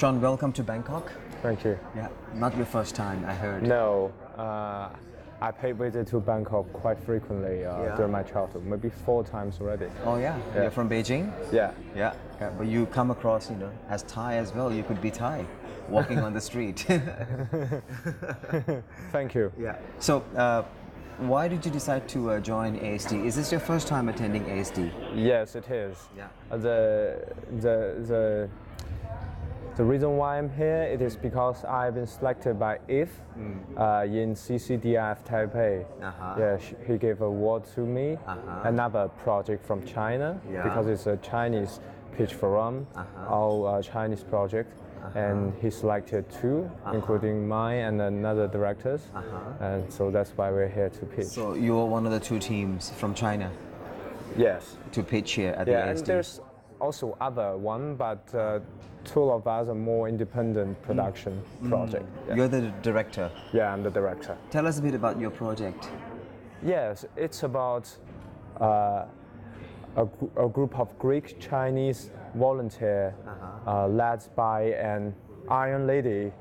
Sean, welcome to Bangkok. Thank you. Yeah, not your first time, I heard. No, I paid visit to Bangkok quite frequently during my childhood, maybe 4 times already. Oh yeah? You're from Beijing? Yeah. Yeah, but you come across, as Thai as well. You could be Thai, walking on the street. Thank you. Yeah. So, why did you decide to join ASD? Is this your first time attending ASD? Yes, it is. Yeah. The reason why I'm here, it is because I've been selected by IF in CCDF Taipei. Yeah, he gave an award to me. Another project from China, because it's a Chinese pitch forum, all Chinese project. And he selected 2, including mine and another directors. And so that's why we're here to pitch. So you're one of the 2 teams from China? Yes. To pitch here at the ASD? And there's also other one, but 2 of us are more independent production project. Yeah. You're the director? Yeah, I'm the director. Tell us a bit about your project. Yes, it's about a group of Greek Chinese volunteer led by an Iron Lady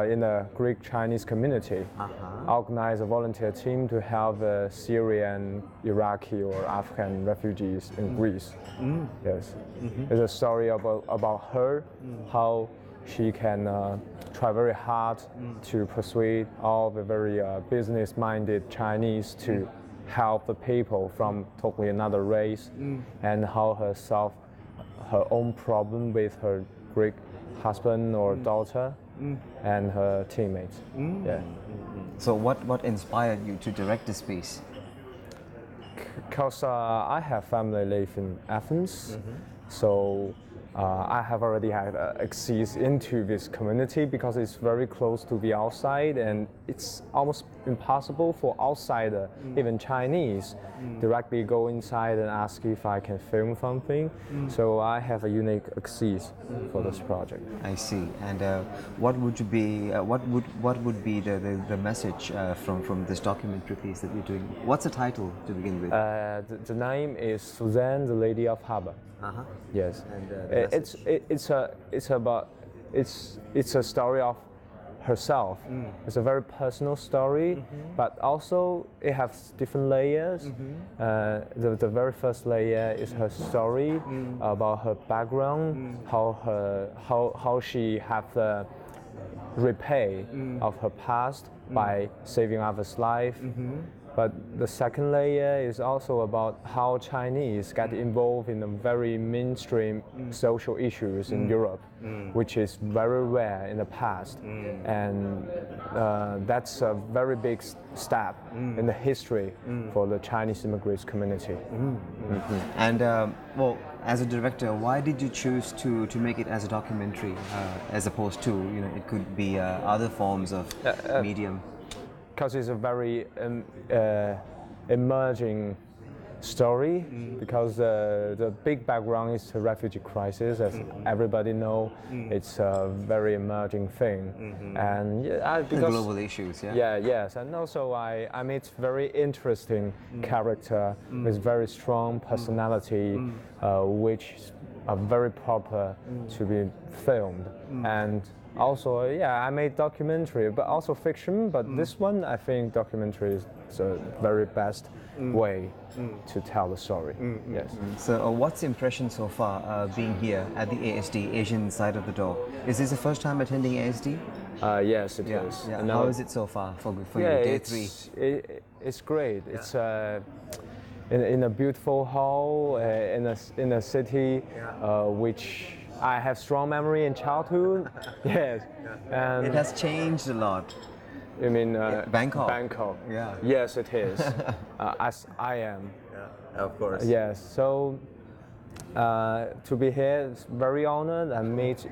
in a Greek Chinese community. Organize a volunteer team to help Syrian, Iraqi or Afghan refugees in Greece. Yes, it's a story about her, how she can try very hard to persuade all the very business-minded Chinese to help the people from totally another race, and how her own problem with her Greek husband or daughter and her teammates. Yeah. So what inspired you to direct this piece? Because I have family live in Athens, so I have already had access into this community because it's very close to the outside, and it's almost impossible for outsider, even Chinese, directly go inside and ask if I can film something. So I have a unique access for this project. I see. And what would be the message from this documentary piece that you're doing? What's the title to begin with? The name is Suzanne, the Lady of Harbor. Yes, and it's a story of herself. It's a very personal story, but also it has different layers. The very first layer is her story about her background, how she have the repay of her past by saving others' life. But the second layer is also about how Chinese get involved in the very mainstream social issues in Europe, which is very rare in the past. And that's a very big step in the history for the Chinese immigrants community. And well, as a director, why did you choose to make it as a documentary as opposed to, it could be other forms of medium? Because it's a very emerging story, because the big background is the refugee crisis, as everybody know. It's a very emerging thing, and because global issues. Yes, and also I made very interesting character with very strong personality, which are very proper to be filmed. And also, I made documentary, but also fiction. But this one, I think documentary is the very best way to tell the story. Yes. So, what's the impression so far being here at the ASD, Asian side of the door? Is this the first time attending ASD? Yes, it is. Yeah. How is it so far for you, day 3? It's great. It's in a beautiful hall in a city which I have strong memory in childhood. Yes. And it has changed a lot. You mean Bangkok? Bangkok. Yeah. Yes, it is. As I am. Yeah, of course. Yes. So to be here is very honored and meet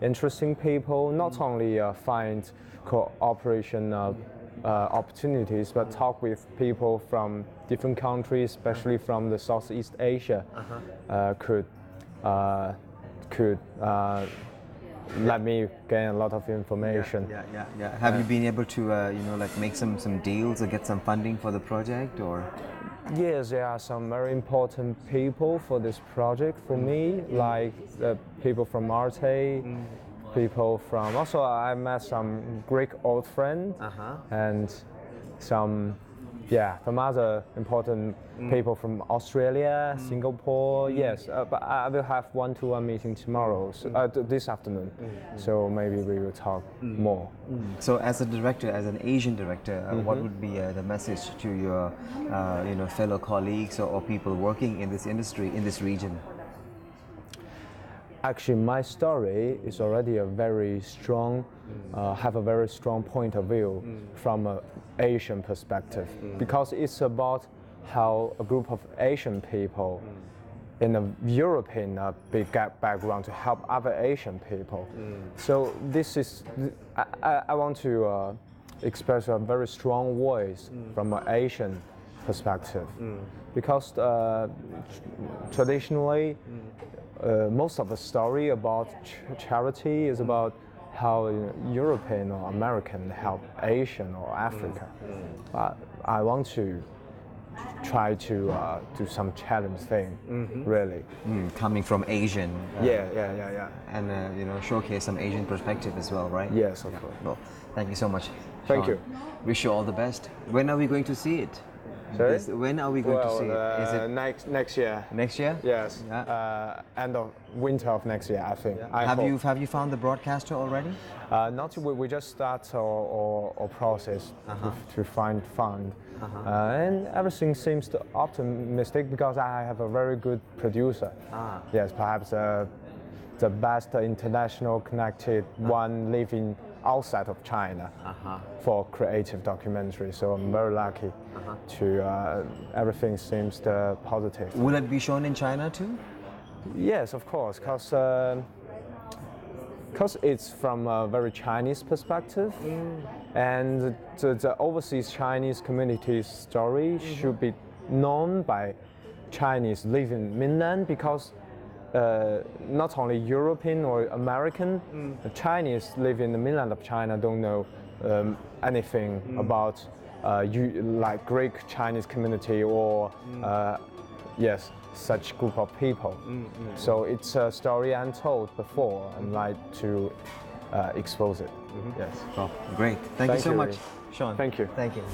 interesting people. Not only find cooperation opportunities, but talk with people from different countries, especially from the Southeast Asia, could let me gain a lot of information. Yeah. Have you been able to, make some deals or get some funding for the project, or? Yes, there are some very important people for this project for me, like the people from Arte, people from. Also, I met some Greek old friends and some, yeah, from other important people from Australia, Singapore. Yes, but I will have one-to-one meeting tomorrow, so, this afternoon. So maybe we will talk more. So, as a director, as an Asian director, what would be the message to your, fellow colleagues or people working in this industry in this region? Actually, my story is already a very strong, have a very strong point of view from an Asian perspective, because it's about how a group of Asian people in a European background to help other Asian people. So this is, I want to express a very strong voice from an Asian perspective, because traditionally, most of the story about charity is about how European or American help Asian or Africa. But I want to try to do some challenge thing, really. Coming from Asian. Yeah. And showcase some Asian perspective as well, right? Yes, of course. Well, thank you so much. Thank Sean. you. Wish you all the best. When are we going to see it? Sorry? When are we going to see it? Is it next year? next year? Yes. Yeah. End of winter of next year, I think. Have you found the broadcaster already? Not we just start our process to find fund, and everything seems to optimistic because I have a very good producer. Yes, perhaps the best international connected one living outside of China for creative documentary. So I'm very lucky to everything seems positive. Will it be shown in China too? Yes, of course, because it's from a very Chinese perspective, and the overseas Chinese community's story should be known by Chinese living mainland, because not only European or American, the Chinese live in the mainland of China don't know anything about like Greek Chinese community or yes, such group of people. So it's a story untold before, and like to expose it. Yes. Well, great. Thank you so much, Sean. Thank you. Thank you.